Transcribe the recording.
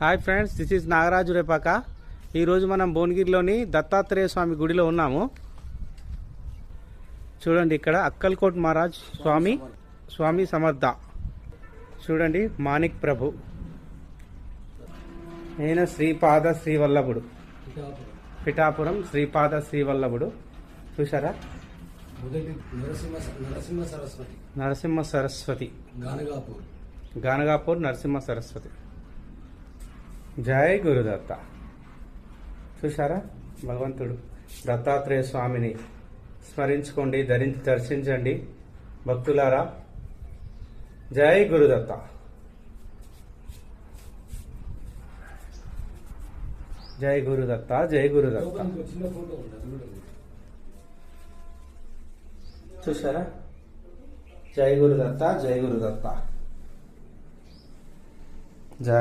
Hi friends, this is Nagaraju Repaka. ఈరోజు మనం భువనగిరిలోని దత్తాత్రేయ స్వామి గుడిలో ఉన్నాము. చూడండి, ఇక్కడ అక్కల్కోట్ మహారాజ్ స్వామి సమర్థ. చూడండి, మాణిక్ ప్రభు, ఈయన శ్రీపాద శ్రీవల్లభుడు, పిఠాపురం శ్రీపాద శ్రీవల్లభుడు. చూసారా, నరసింహ సరస్వతి, గానగాపూర్ నరసింహ సరస్వతి. జై గురుదత్త. చూసారా, భగవంతుడు దత్తాత్రేయ స్వామిని స్మరించుకోండి, దర్శించండి భక్తులారా. జై గురుదత్త. జై గురుదత్త, జై గురుదత్త. చూసారా, జై గురుదత్త, జై గురుదత్త. జై